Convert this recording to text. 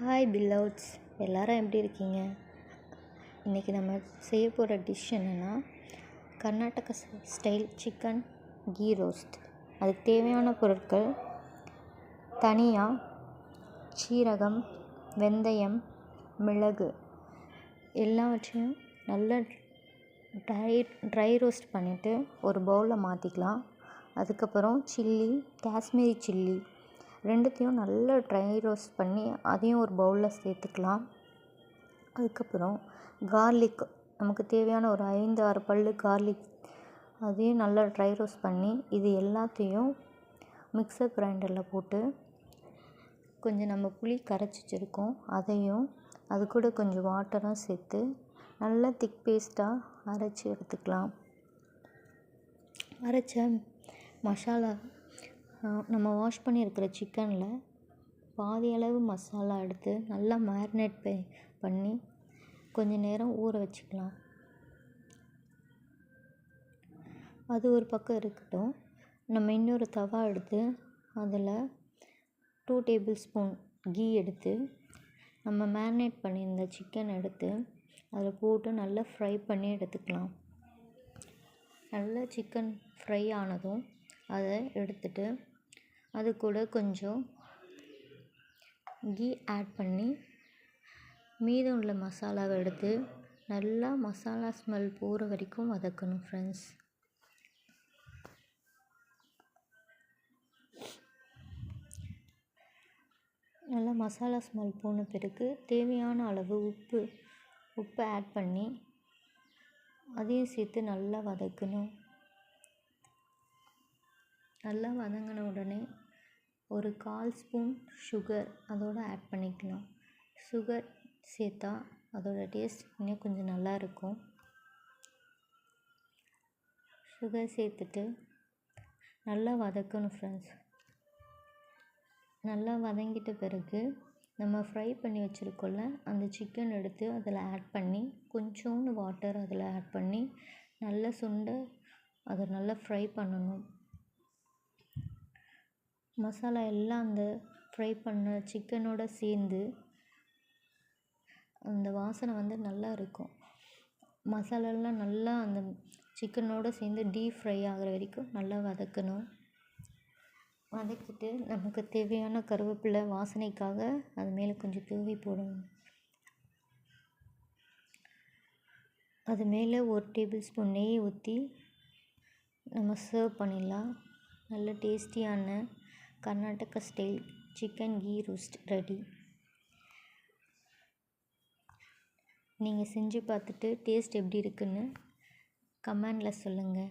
Hi பில்லவுட்ஸ், எல்லோரும் எப்படி இருக்கீங்க? இன்றைக்கி நம்ம செய்ய போகிற டிஷ் என்னென்னா Karnataka style chicken ghee roast. அதுக்கு தேவையான பொருட்கள் தனியா, சீரகம், வெந்தயம், மிளகு எல்லாவற்றையும் நல்லா ட்ரை ரோஸ்ட் பண்ணிவிட்டு ஒரு பவுலில் மாற்றிக்கலாம். அதுக்கப்புறம் சில்லி, காஷ்மீரி சில்லி ரெண்டுத்தையும் நல்லா ட்ரை ரோஸ்ட் பண்ணி அதையும் ஒரு பவுலில் சேர்த்துக்கலாம். அதுக்கப்புறம் கார்லிக், நமக்கு தேவையான ஒரு 5-6 பல் கார்லிக், அதையும் நல்லா ட்ரை ரோஸ்ட் பண்ணி இது எல்லாத்தையும் மிக்சர் கிரைண்டரில் போட்டு கொஞ்சம் நம்ம புளி கரைச்சி வச்சுருக்கோம் அதையும் அது கூட கொஞ்சம் வாட்டரும் சேர்த்து நல்லா திக் பேஸ்ட்டாக அரைச்சி எடுத்துக்கலாம். அரைச்ச மசாலா நம்ம வாஷ் பண்ணியிருக்கிற சிக்கனில் பாதி அளவு மசாலா எடுத்து நல்லா மேரினேட் பண்ணி கொஞ்சம் நேரம் ஊற வச்சுக்கலாம். அது ஒரு பக்கம் இருக்கட்டும். நம்ம இன்னொரு தவா எடுத்து அதில் 2 டேபிள் ஸ்பூன் கீ எடுத்து நம்ம மேரினேட் பண்ணியிருந்த சிக்கன் எடுத்து அதில் போட்டு நல்லா ஃப்ரை பண்ணி எடுத்துக்கலாம். நல்லா சிக்கன் ஃப்ரை ஆனதும் அதை எடுத்துட்டு அது கூட கொஞ்சம் கீ ஆட் பண்ணி மீதம் உள்ள மசாலாவை எடுத்து நல்லா மசாலா ஸ்மெல் போகிற வரைக்கும் வதக்கணும் ஃப்ரெண்ட்ஸ். நல்லா மசாலா ஸ்மெல் போன பிறகு தேவையான அளவு உப்பு ஆட் பண்ணி அதையும் சேர்த்து நல்லா வதக்கணும். நல்லா வதங்கின உடனே ஒரு 1/4 ஸ்பூன் சுகர் அதோடு ஆட் பண்ணிக்கலாம். சுகர் சேர்த்தா அதோட டேஸ்ட் இன்னும் கொஞ்சம் நல்லா இருக்கும். சுகர் சேர்த்துட்டு நல்லா வதக்கணும் ஃப்ரெண்ட்ஸ். நல்லா வதங்கிட்ட பிறகு நம்ம ஃப்ரை பண்ணி வச்சுருக்கோம்ல அந்த சிக்கன் எடுத்து அதில் ஆட் பண்ணி கொஞ்சோண்டு வாட்டர் அதில் ஆட் பண்ணி நல்லா சுண்ட அதை நல்லா ஃப்ரை பண்ணணும். மசாலா எல்லாம் அந்த ஃப்ரை பண்ண சிக்கனோடு சேர்ந்து அந்த வாசனை நல்லா இருக்கும். மசாலாலாம் நல்லா அந்த சிக்கனோடு சேர்ந்து டீப் ஃப்ரை ஆகிற வரைக்கும் நல்லா வதக்கணும். வதக்கிட்டு நமக்கு தேவையான கருவேப்பிலை வாசனைக்காக அது மேலே கொஞ்சம் தூவி போடணும். அது மேலே 1 டேபிள் ஸ்பூன் நெய் ஊற்றி நம்ம சர்வ் பண்ணிடலாம். நல்ல டேஸ்டியான Karnataka style chicken ghee roast ready. நீங்கள் செஞ்சு பார்த்துட்டு டேஸ்ட் எப்படி இருக்குன்னு கமெண்டில் சொல்லுங்கள்.